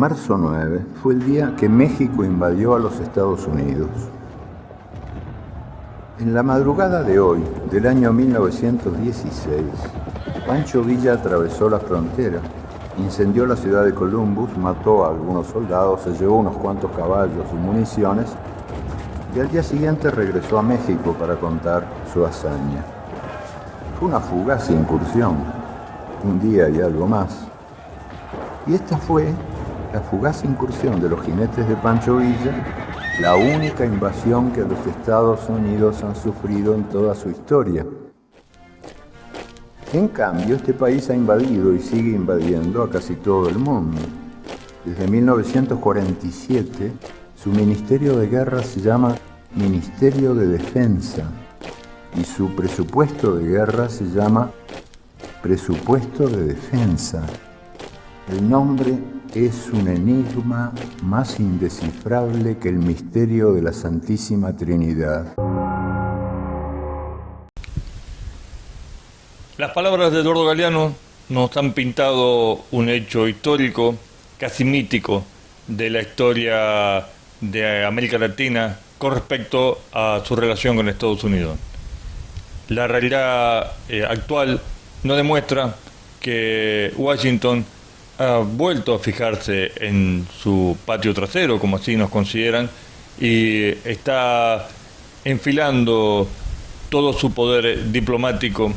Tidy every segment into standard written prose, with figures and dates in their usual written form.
Marzo 9 fue el día que México invadió a los Estados Unidos. En la madrugada de hoy, del año 1916, Pancho Villa atravesó la frontera, incendió la ciudad de Columbus, mató a algunos soldados, se llevó unos cuantos caballos y municiones, y al día siguiente regresó a México para contar su hazaña. Fue una fugaz incursión, un día y algo más. Y esta fue la fugaz incursión de los jinetes de Pancho Villa, la única invasión que los Estados Unidos han sufrido en toda su historia. En cambio, este país ha invadido y sigue invadiendo a casi todo el mundo. Desde 1947, su Ministerio de Guerra se llama Ministerio de Defensa y su presupuesto de guerra se llama Presupuesto de Defensa. El nombre es un enigma más indescifrable que el misterio de la Santísima Trinidad. Las palabras de Eduardo Galeano nos han pintado un hecho histórico, casi mítico, de la historia de América Latina con respecto a su relación con Estados Unidos. La realidad actual nos demuestra que Washington ha vuelto a fijarse en su patio trasero, como así nos consideran, y está enfilando todo su poder diplomático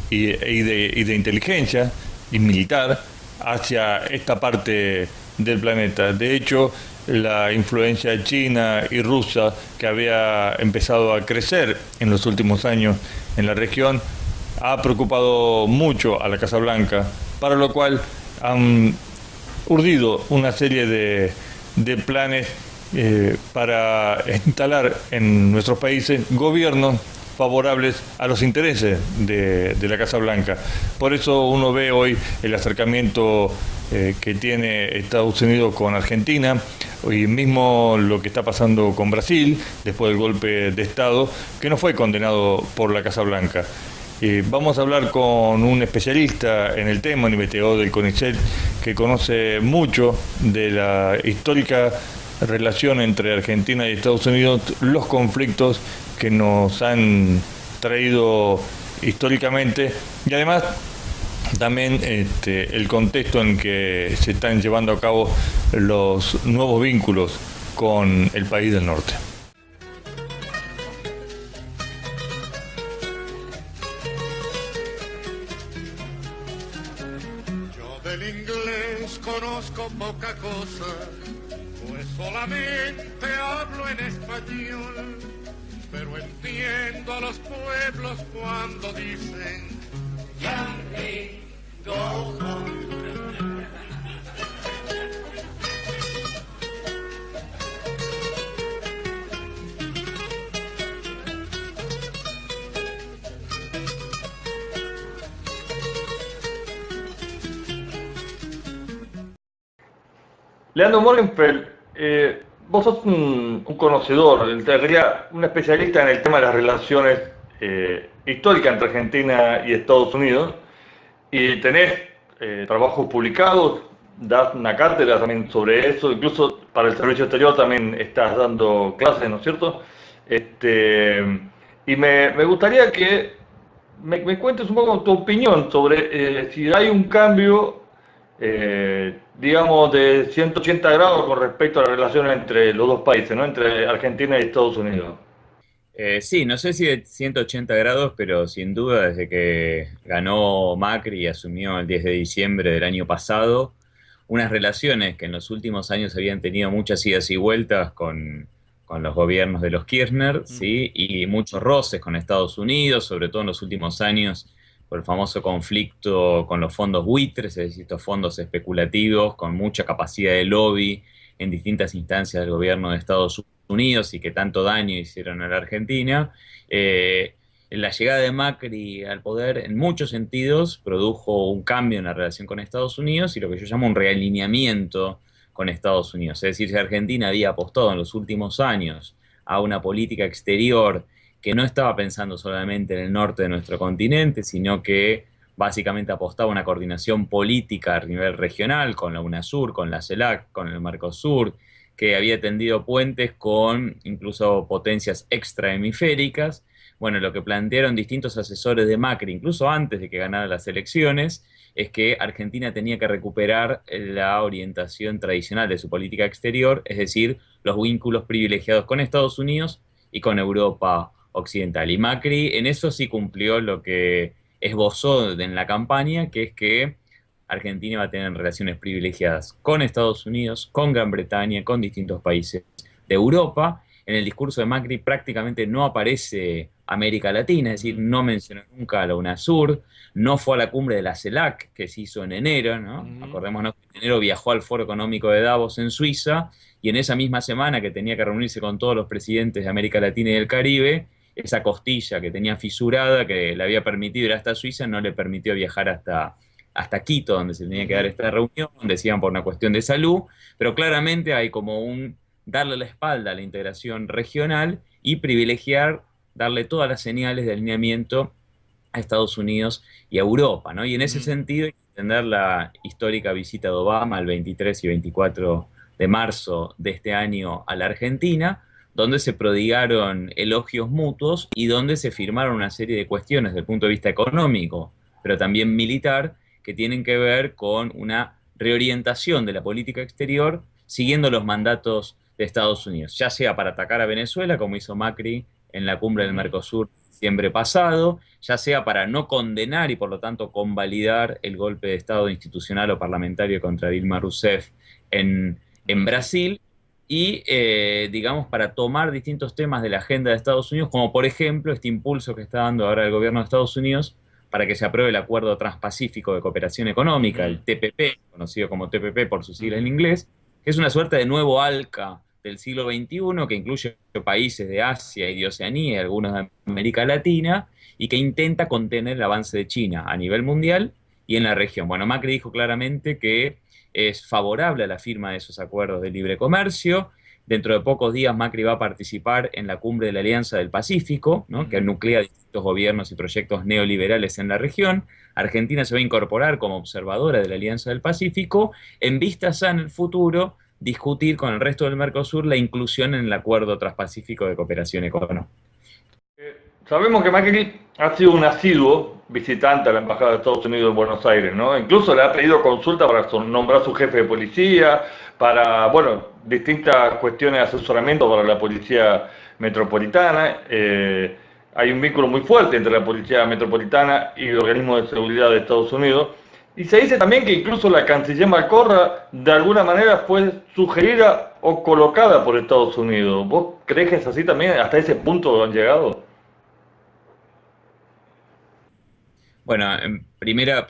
y de inteligencia y militar hacia esta parte del planeta. De hecho, la influencia china y rusa que había empezado a crecer en los últimos años en la región ha preocupado mucho a la Casa Blanca, para lo cual han urdido una serie de planes para instalar en nuestros países gobiernos favorables a los intereses de la Casa Blanca. Por eso uno ve hoy el acercamiento que tiene Estados Unidos con Argentina, y mismo lo que está pasando con Brasil después del golpe de Estado, que no fue condenado por la Casa Blanca. Vamos a hablar con un especialista en el tema, un investigador del CONICET, que conoce mucho de la histórica relación entre Argentina y Estados Unidos, los conflictos que nos han traído históricamente, y además también el contexto en que se están llevando a cabo los nuevos vínculos con el país del norte. Yo del inglés conozco poca cosa, pues solamente hablo en español, pero entiendo a los pueblos cuando dicen Yankee, go home. Leandro Morgenfeld, vos sos un conocedor, en realidad un especialista en el tema de las relaciones históricas entre Argentina y Estados Unidos, y tenés trabajos publicados, das una cátedra también sobre eso, incluso para el servicio exterior también estás dando clases, ¿no es cierto? Y me gustaría que me cuentes un poco tu opinión sobre si hay un cambio, digamos, de 180 grados con respecto a la relación entre los dos países, ¿no? Entre Argentina y Estados Unidos. Sí, no sé si de 180 grados, pero sin duda desde que ganó Macri y asumió el 10 de diciembre del año pasado, unas relaciones que en los últimos años habían tenido muchas idas y vueltas con los gobiernos de los Kirchner, ¿sí? Y muchos roces con Estados Unidos, sobre todo en los últimos años, por el famoso conflicto con los fondos buitres, es decir, estos fondos especulativos con mucha capacidad de lobby en distintas instancias del gobierno de Estados Unidos y que tanto daño hicieron a la Argentina. La llegada de Macri al poder, en muchos sentidos, produjo un cambio en la relación con Estados Unidos y lo que yo llamo un realineamiento con Estados Unidos. Es decir, si Argentina había apostado en los últimos años a una política exterior que no estaba pensando solamente en el norte de nuestro continente, sino que básicamente apostaba a una coordinación política a nivel regional con la UNASUR, con la CELAC, con el Mercosur, que había tendido puentes con incluso potencias extrahemisféricas. Bueno, lo que plantearon distintos asesores de Macri, incluso antes de que ganara las elecciones, es que Argentina tenía que recuperar la orientación tradicional de su política exterior, es decir, los vínculos privilegiados con Estados Unidos y con Europa Occidental. Y Macri en eso sí cumplió lo que esbozó en la campaña, que es que Argentina va a tener relaciones privilegiadas con Estados Unidos, con Gran Bretaña, con distintos países de Europa. En el discurso de Macri prácticamente no aparece América Latina, es decir, no mencionó nunca a la UNASUR, no fue a la cumbre de la CELAC que se hizo en enero, ¿no? Acordémonos que en enero viajó al Foro Económico de Davos en Suiza y en esa misma semana que tenía que reunirse con todos los presidentes de América Latina y del Caribe, esa costilla que tenía fisurada, que le había permitido ir hasta Suiza, no le permitió viajar hasta Quito, donde se tenía que dar esta reunión, decían por una cuestión de salud, pero claramente hay como un darle la espalda a la integración regional y privilegiar, darle todas las señales de alineamiento a Estados Unidos y a Europa, ¿no? Y en ese sentido hay que entender la histórica visita de Obama el 23 y 24 de marzo de este año a la Argentina, donde se prodigaron elogios mutuos y donde se firmaron una serie de cuestiones desde el punto de vista económico, pero también militar, que tienen que ver con una reorientación de la política exterior siguiendo los mandatos de Estados Unidos, ya sea para atacar a Venezuela, como hizo Macri en la cumbre del Mercosur diciembre pasado, ya sea para no condenar y por lo tanto convalidar el golpe de Estado institucional o parlamentario contra Dilma Rousseff en Brasil, y digamos para tomar distintos temas de la agenda de Estados Unidos, como por ejemplo este impulso que está dando ahora el gobierno de Estados Unidos para que se apruebe el Acuerdo Transpacífico de Cooperación Económica, el TPP, conocido como TPP por sus siglas en inglés, que es una suerte de nuevo ALCA del siglo XXI, que incluye países de Asia y de Oceanía y algunos de América Latina, y que intenta contener el avance de China a nivel mundial y en la región. Bueno, Macri dijo claramente que es favorable a la firma de esos acuerdos de libre comercio. Dentro de pocos días Macri va a participar en la cumbre de la Alianza del Pacífico, ¿no? Que nuclea distintos gobiernos y proyectos neoliberales en la región. Argentina se va a incorporar como observadora de la Alianza del Pacífico en vistas a en el futuro discutir con el resto del Mercosur la inclusión en el Acuerdo Transpacífico de Cooperación Económica. Sabemos que Macri ha sido un asiduo visitante a la Embajada de Estados Unidos en Buenos Aires, ¿no? Incluso le ha pedido consulta para nombrar su jefe de policía, para, bueno, distintas cuestiones de asesoramiento para la policía metropolitana. Hay un vínculo muy fuerte entre la policía metropolitana y el organismo de seguridad de Estados Unidos. Y se dice también que incluso la canciller Malcorra de alguna manera fue sugerida o colocada por Estados Unidos. ¿Vos crees que es así también? ¿Hasta ese punto han llegado? Bueno, en primera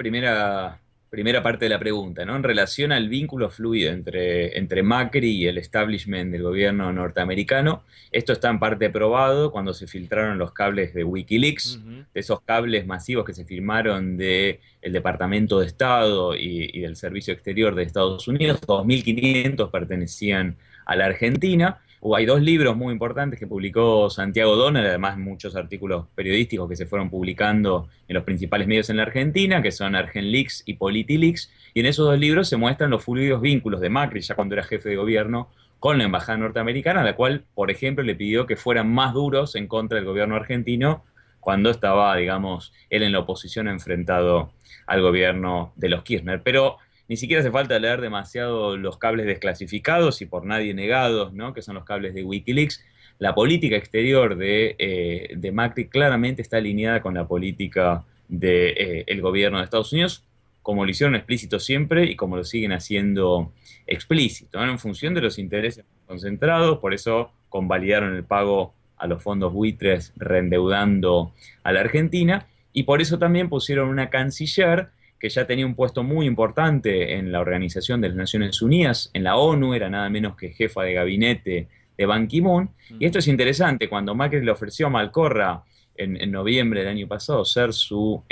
parte de la pregunta, ¿no? En relación al vínculo fluido entre Macri y el establishment del gobierno norteamericano, esto está en parte probado cuando se filtraron los cables de Wikileaks, de esos cables masivos que se firmaron del Departamento de Estado y del Servicio Exterior de Estados Unidos. 2.500 pertenecían a la Argentina. Hay dos libros muy importantes que publicó Santiago Donner, además muchos artículos periodísticos que se fueron publicando en los principales medios en la Argentina, que son ArgenLeaks y PolitiLeaks, y en esos dos libros se muestran los fluidos vínculos de Macri, ya cuando era jefe de gobierno, con la embajada norteamericana, a la cual, por ejemplo, le pidió que fueran más duros en contra del gobierno argentino cuando estaba, digamos, él en la oposición enfrentado al gobierno de los Kirchner. Pero ni siquiera hace falta leer demasiado los cables desclasificados y por nadie negados, ¿no? Que son los cables de Wikileaks. La política exterior de Macri claramente está alineada con la política del gobierno de Estados Unidos, como lo hicieron explícito siempre y como lo siguen haciendo explícito, ¿no? En función de los intereses concentrados, por eso convalidaron el pago a los fondos buitres reendeudando a la Argentina, y por eso también pusieron una canciller que ya tenía un puesto muy importante en la Organización de las Naciones Unidas, en la ONU, era nada menos que jefa de gabinete de Ban Ki-moon. Y esto es interesante, cuando Macri le ofreció a Malcorra en noviembre del año pasado ser su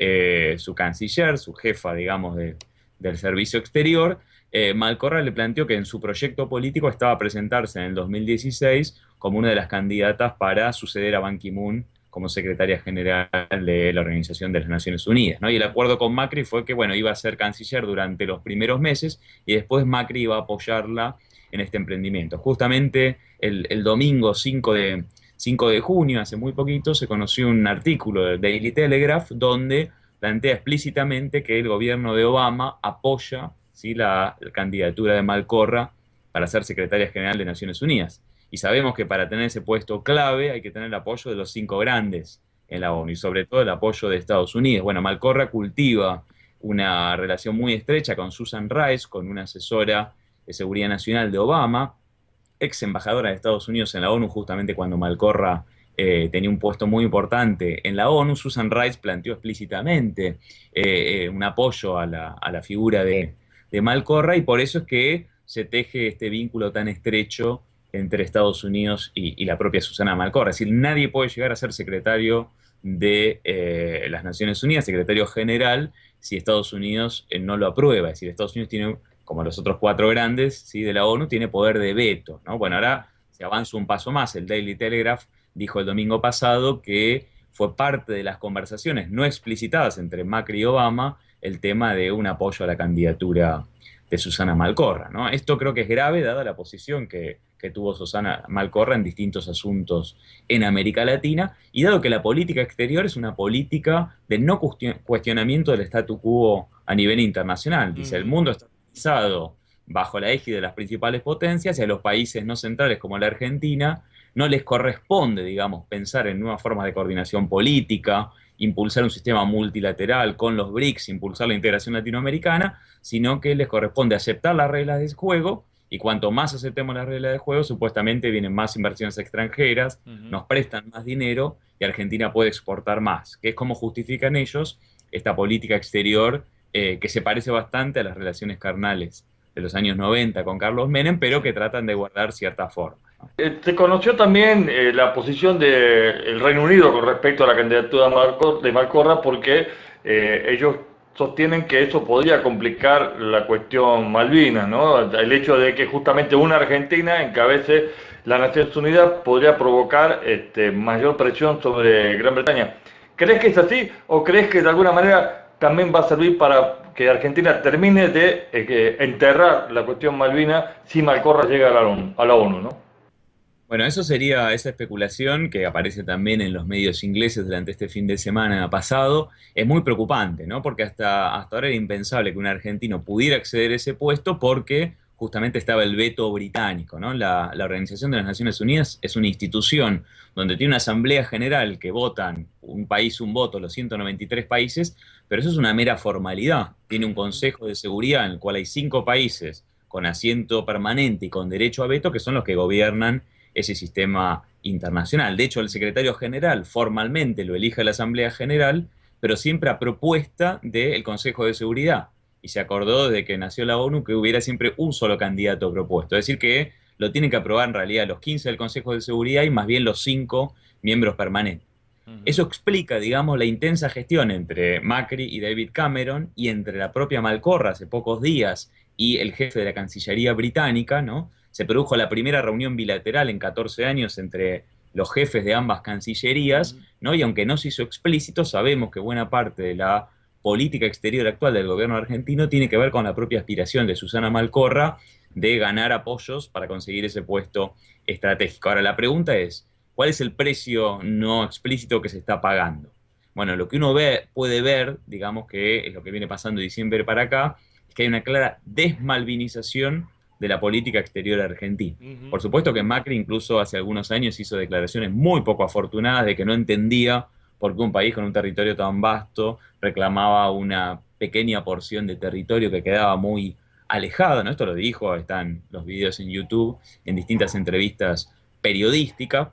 canciller, su jefa, digamos, del servicio exterior, Malcorra le planteó que en su proyecto político estaba a presentarse en el 2016 como una de las candidatas para suceder a Ban Ki-moon como secretaria general de la Organización de las Naciones Unidas, ¿no? Y el acuerdo con Macri fue que, bueno, iba a ser canciller durante los primeros meses y después Macri iba a apoyarla en este emprendimiento. Justamente el domingo 5 de junio, hace muy poquito, se conoció un artículo del Daily Telegraph donde plantea explícitamente que el gobierno de Obama apoya, ¿sí?, la candidatura de Malcorra para ser secretaria general de Naciones Unidas. Y sabemos que para tener ese puesto clave hay que tener el apoyo de los 5 grandes en la ONU y sobre todo el apoyo de Estados Unidos. Bueno, Malcorra cultiva una relación muy estrecha con Susan Rice, con una asesora de seguridad nacional de Obama, ex embajadora de Estados Unidos en la ONU, justamente cuando Malcorra tenía un puesto muy importante en la ONU. Susan Rice planteó explícitamente un apoyo a la figura de Malcorra y por eso es que se teje este vínculo tan estrecho entre Estados Unidos y la propia Susana Malcorra. Es decir, nadie puede llegar a ser secretario de las Naciones Unidas, secretario general, si Estados Unidos no lo aprueba. Es decir, Estados Unidos tiene, como los otros 4 grandes, ¿sí?, de la ONU, tiene poder de veto, ¿no? Bueno, ahora se avanza un paso más. El Daily Telegraph dijo el domingo pasado que fue parte de las conversaciones no explicitadas entre Macri y Obama el tema de un apoyo a la candidatura de Susana Malcorra, ¿no? Esto creo que es grave, dada la posición que tuvo Susana Malcorra en distintos asuntos en América Latina, y dado que la política exterior es una política de no cuestionamiento del statu quo a nivel internacional. Dice, el mundo está organizado bajo la égide de las principales potencias y a los países no centrales como la Argentina no les corresponde, digamos, pensar en nuevas formas de coordinación política, impulsar un sistema multilateral con los BRICS, impulsar la integración latinoamericana, sino que les corresponde aceptar las reglas de juego, y cuanto más aceptemos las reglas de juego, supuestamente vienen más inversiones extranjeras, nos prestan más dinero y Argentina puede exportar más, que es como justifican ellos esta política exterior que se parece bastante a las relaciones carnales de los años 90 con Carlos Menem, pero que tratan de guardar cierta forma. Se conoció también la posición del Reino Unido con respecto a la candidatura de Malcorra porque ellos sostienen que eso podría complicar la cuestión Malvinas, ¿no? El hecho de que justamente una Argentina encabece las Naciones Unidas podría provocar mayor presión sobre Gran Bretaña. ¿Crees que es así o crees que de alguna manera también va a servir para que Argentina termine de enterrar la cuestión Malvinas si Malcorra llega a la ONU, ¿no? Bueno, eso sería esa especulación que aparece también en los medios ingleses durante este fin de semana pasado. Es muy preocupante, ¿no? Porque hasta ahora era impensable que un argentino pudiera acceder a ese puesto porque justamente estaba el veto británico, ¿no? La Organización de las Naciones Unidas es una institución donde tiene una asamblea general que votan un país, un voto, los 193 países, pero eso es una mera formalidad. Tiene un Consejo de Seguridad en el cual hay 5 países con asiento permanente y con derecho a veto que son los que gobiernan ese sistema internacional. De hecho, el secretario general formalmente lo elige la Asamblea General, pero siempre a propuesta del Consejo de Seguridad. Y se acordó de que nació la ONU que hubiera siempre un solo candidato propuesto. Es decir, que lo tienen que aprobar en realidad los 15 del Consejo de Seguridad y más bien los 5 miembros permanentes. Eso explica, digamos, la intensa gestión entre Macri y David Cameron y entre la propia Malcorra hace pocos días y el jefe de la Cancillería británica, ¿no? Se produjo la primera reunión bilateral en 14 años entre los jefes de ambas cancillerías, ¿no? Y aunque no se hizo explícito, sabemos que buena parte de la política exterior actual del gobierno argentino tiene que ver con la propia aspiración de Susana Malcorra de ganar apoyos para conseguir ese puesto estratégico. Ahora, la pregunta es, ¿cuál es el precio no explícito que se está pagando? Bueno, lo que uno puede ver, digamos que es lo que viene pasando de diciembre para acá, es que hay una clara desmalvinización de la política exterior argentina. Por supuesto que Macri incluso hace algunos años hizo declaraciones muy poco afortunadas de que no entendía por qué un país con un territorio tan vasto reclamaba una pequeña porción de territorio que quedaba muy alejada, ¿no? Esto lo dijo, están los videos en YouTube, en distintas entrevistas periodísticas,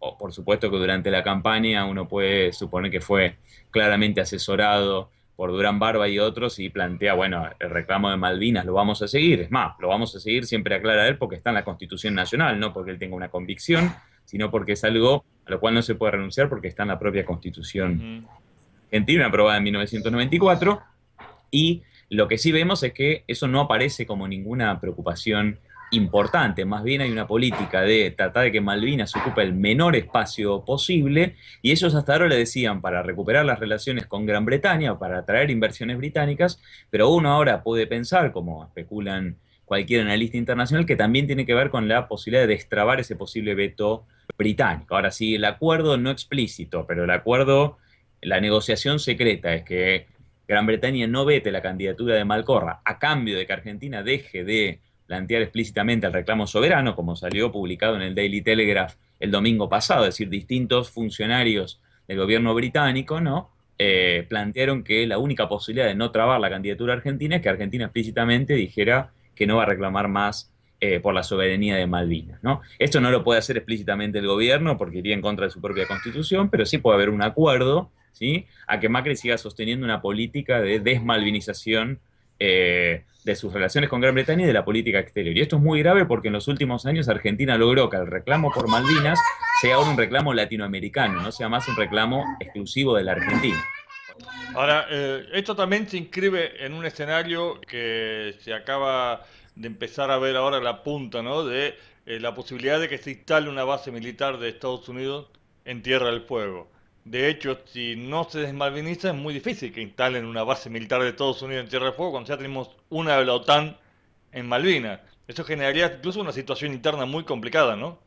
o por supuesto que durante la campaña uno puede suponer que fue claramente asesorado por Durán Barba y otros, y plantea, bueno, el reclamo de Malvinas lo vamos a seguir. Es más, lo vamos a seguir, siempre aclara él, porque está en la Constitución Nacional, no porque él tenga una convicción, sino porque es algo a lo cual no se puede renunciar porque está en la propia Constitución argentina, aprobada en 1994, y lo que sí vemos es que eso no aparece como ninguna preocupación importante, más bien hay una política de tratar de que Malvinas ocupe el menor espacio posible, y ellos hasta ahora le decían para recuperar las relaciones con Gran Bretaña, para atraer inversiones británicas, pero uno ahora puede pensar, como especulan cualquier analista internacional, que también tiene que ver con la posibilidad de destrabar ese posible veto británico. Ahora sí, el acuerdo no explícito, pero el acuerdo, la negociación secreta es que Gran Bretaña no vete la candidatura de Malcorra a cambio de que Argentina deje de plantear explícitamente el reclamo soberano, como salió publicado en el Daily Telegraph el domingo pasado, es decir, distintos funcionarios del gobierno británico, ¿no? Plantearon que la única posibilidad de no trabar la candidatura argentina es que Argentina explícitamente dijera que no va a reclamar más por la soberanía de Malvinas, ¿no? Esto no lo puede hacer explícitamente el gobierno porque iría en contra de su propia constitución, pero sí puede haber un acuerdo, ¿sí?, a que Macri siga sosteniendo una política de desmalvinización de sus relaciones con Gran Bretaña y de la política exterior. Y esto es muy grave porque en los últimos años Argentina logró que el reclamo por Malvinas sea ahora un reclamo latinoamericano, no sea más un reclamo exclusivo de la Argentina. Ahora, esto también se inscribe en un escenario que se acaba de empezar a ver ahora la punta, ¿no? De la posibilidad de que se instale una base militar de Estados Unidos en Tierra del Fuego. De hecho, si no se desmalviniza, es muy difícil que instalen una base militar de Estados Unidos en Tierra del Fuego cuando ya tenemos una de la OTAN en Malvinas. Eso generaría incluso una situación interna muy complicada, ¿no?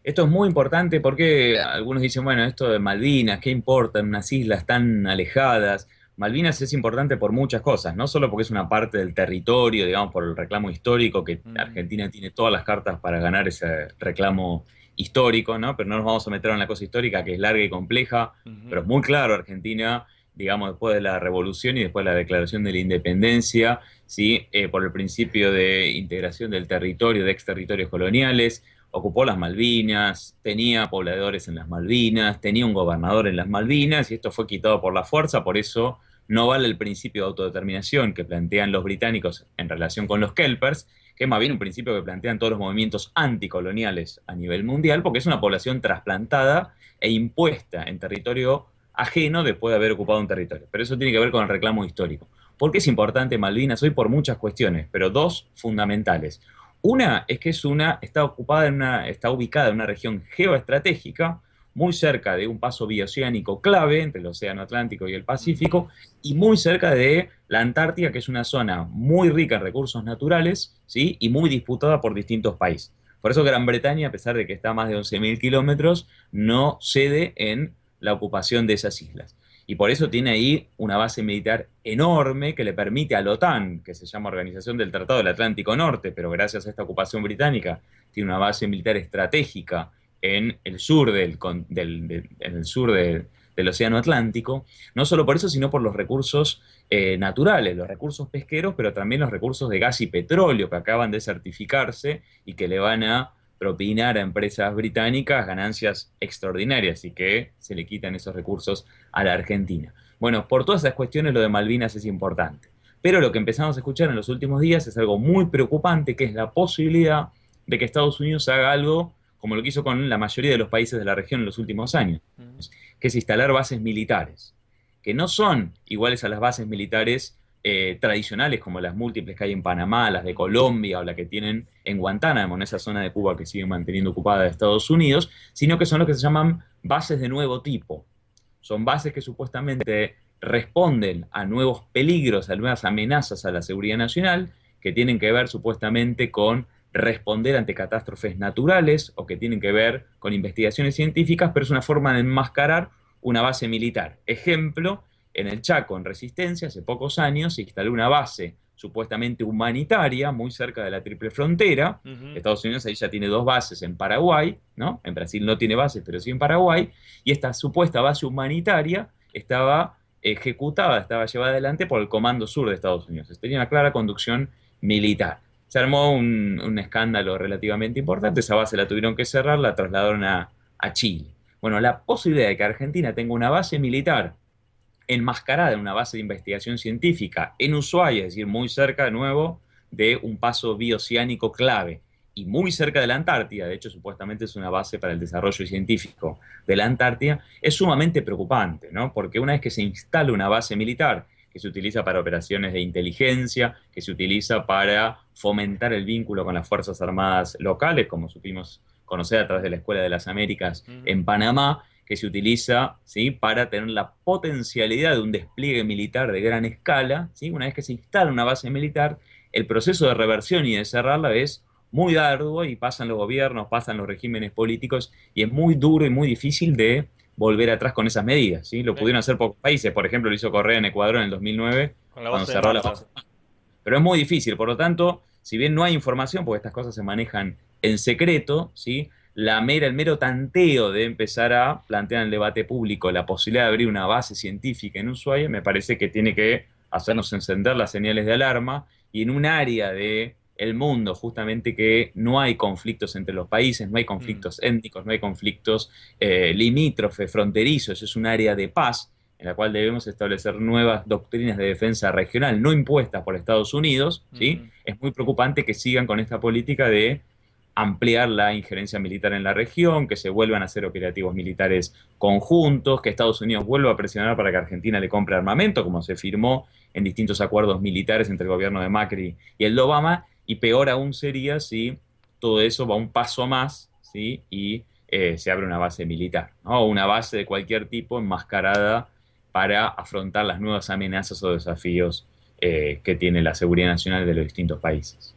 Esto es muy importante porque algunos dicen, bueno, esto de Malvinas, ¿qué importa en unas islas tan alejadas? Malvinas es importante por muchas cosas, no solo porque es una parte del territorio, digamos, por el reclamo histórico, que Mm, Argentina tiene todas las cartas para ganar ese reclamo histórico, ¿no? Pero no nos vamos a meter en la cosa histórica, que es larga y compleja, ujú. pero es muy claro, Argentina, digamos, después de la revolución y después de la declaración de la independencia, ¿sí? Por el principio de integración del territorio, de exterritorios coloniales, ocupó las Malvinas, tenía pobladores en las Malvinas, tenía un gobernador en las Malvinas, y esto fue quitado por la fuerza, por eso no vale el principio de autodeterminación que plantean los británicos en relación con los Kelpers, que es más bien un principio que plantean todos los movimientos anticoloniales a nivel mundial, porque es una población trasplantada e impuesta en territorio ajeno después de haber ocupado un territorio. Pero eso tiene que ver con el reclamo histórico. ¿Por qué es importante Malvinas hoy? Por muchas cuestiones, pero dos fundamentales. Una es que está ubicada en una región geoestratégica muy cerca de un paso bioceánico clave entre el Océano Atlántico y el Ujú. Pacífico, y muy cerca de la Antártida, que es una zona muy rica en recursos naturales, ¿sí?, y muy disputada por distintos países. Por eso Gran Bretaña, a pesar de que está a más de 11.000 kilómetros, no cede en la ocupación de esas islas. Y por eso tiene ahí una base militar enorme que le permite a la OTAN, que se llama Organización del Tratado del Atlántico Norte, pero gracias a esta ocupación británica tiene una base militar estratégica en el sur del Océano Atlántico, no solo por eso, sino por los recursos naturales, los recursos pesqueros, pero también los recursos de gas y petróleo que acaban de certificarse y que le van a propinar a empresas británicas ganancias extraordinarias y que se le quitan esos recursos a la Argentina. Bueno, por todas esas cuestiones lo de Malvinas es importante. Pero lo que empezamos a escuchar en los últimos días es algo muy preocupante, que es la posibilidad de que Estados Unidos haga algo como lo que hizo con la mayoría de los países de la región en los últimos años, Ujú. que es instalar bases militares, que no son iguales a las bases militares tradicionales como las múltiples que hay en Panamá, las de Colombia o la que tienen en Guantánamo, en esa zona de Cuba que sigue manteniendo ocupada de Estados Unidos, sino que son lo que se llaman bases de nuevo tipo. Son bases que supuestamente responden a nuevos peligros, a nuevas amenazas a la seguridad nacional, que tienen que ver supuestamente con responder ante catástrofes naturales o que tienen que ver con investigaciones científicas, pero es una forma de enmascarar una base militar. Ejemplo, en el Chaco, en Resistencia, hace pocos años se instaló una base supuestamente humanitaria muy cerca de la Triple Frontera. Ujú. Estados Unidos ahí ya tiene dos bases en Paraguay, ¿no? En Brasil no tiene bases, pero sí en Paraguay, y esta supuesta base humanitaria estaba ejecutada, estaba llevada adelante por el Comando Sur de Estados Unidos. Tenía una clara conducción militar. Se armó un escándalo relativamente importante, esa base la tuvieron que cerrar, la trasladaron a Chile. Bueno, la posibilidad de que Argentina tenga una base militar enmascarada en una base de investigación científica en Ushuaia, es decir, muy cerca de nuevo de un paso bioceánico clave y muy cerca de la Antártida, de hecho supuestamente es una base para el desarrollo científico de la Antártida, es sumamente preocupante, ¿no? Porque una vez que se instala una base militar que se utiliza para operaciones de inteligencia, que se utiliza para fomentar el vínculo con las Fuerzas Armadas locales, como supimos conocer a través de la Escuela de las Américas en Panamá, que se utiliza, ¿sí?, para tener la potencialidad de un despliegue militar de gran escala, ¿sí? Una vez que se instala una base militar, el proceso de reversión y de cerrarla es muy arduo y pasan los gobiernos, pasan los regímenes políticos y es muy duro y muy difícil de volver atrás con esas medidas, ¿sí? Lo pudieron hacer pocos países, por ejemplo, lo hizo Correa en Ecuador en el 2009, cuando cerró la base. Pero es muy difícil, por lo tanto, si bien no hay información, porque estas cosas se manejan en secreto, ¿sí?, el mero tanteo de empezar a plantear en el debate público la posibilidad de abrir una base científica en Ushuaia, me parece que tiene que hacernos encender las señales de alarma, y en un área de el mundo justamente que no hay conflictos entre los países, no hay conflictos étnicos, no hay conflictos limítrofes, fronterizos, es un área de paz en la cual debemos establecer nuevas doctrinas de defensa regional no impuestas por Estados Unidos, ¿sí? Es muy preocupante que sigan con esta política de ampliar la injerencia militar en la región, que se vuelvan a hacer operativos militares conjuntos, que Estados Unidos vuelva a presionar para que Argentina le compre armamento, como se firmó en distintos acuerdos militares entre el gobierno de Macri y el de Obama, y peor aún sería si todo eso va un paso más, ¿sí?, y se abre una base militar, ¿no?, o una base de cualquier tipo enmascarada para afrontar las nuevas amenazas o desafíos que tiene la seguridad nacional de los distintos países.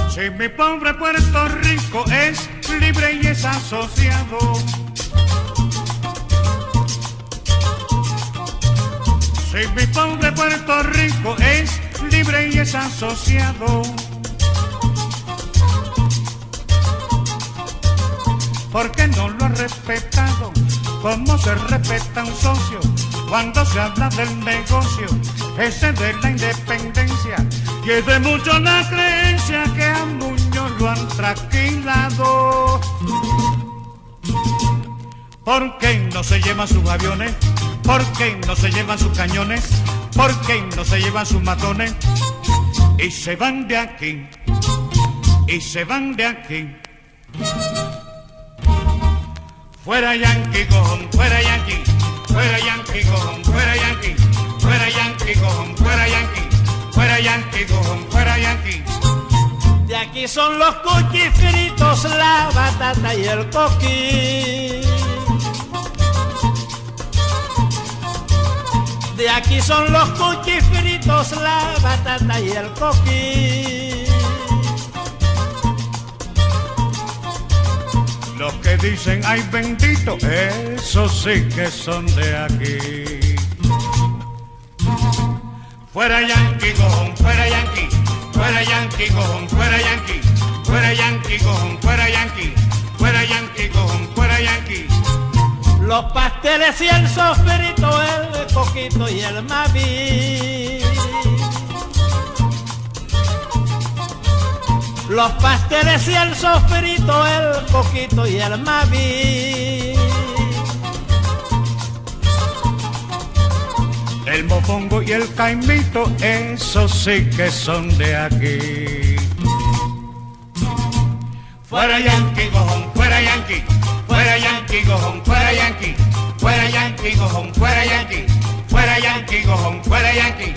Si mi pobre Puerto Rico es libre y es asociado, si mi pobre Puerto Rico es libre y es asociado, ¿por qué no lo ha respetado? ¿Cómo se respeta un socio cuando se habla del negocio ese de la independencia? Y es de mucho la creencia que a Muñoz lo han tranquilado. ¿Por qué no se llevan sus aviones? ¿Por qué no se llevan sus cañones? ¿Por qué no se llevan sus matones? Y se van de aquí, y se van de aquí. Fuera Yankee, cojón, fuera Yankee, fuera Yankee, cojón, fuera Yankee, fuera Yankee, cojón, fuera Yankee, fuera Yankee, cojón, fuera Yankee. De aquí son los cuchis fritos, la batata y el coquí. De aquí son los cuchis fritos, la batata y el coquí. Los que dicen ay bendito, esos sí que son de aquí. Fuera Yankee, cojón, fuera Yankee, fuera Yankee, cojón, fuera Yankee, fuera Yankee, cojón, fuera Yankee, fuera Yankee, cojón, fuera Yankee. Los pasteles y el sofrito, el coquito y el maví. Los pasteles y el sofrito, el coquito y el maví. El mofongo y el caimito, esos sí que son de aquí. Fuera Yankee, cojón, fuera Yankee, fuera Yankee, cojón, fuera Yankee, fuera Yankee, cojón, fuera Yankee, fuera Yankee, cojón, fuera Yankee.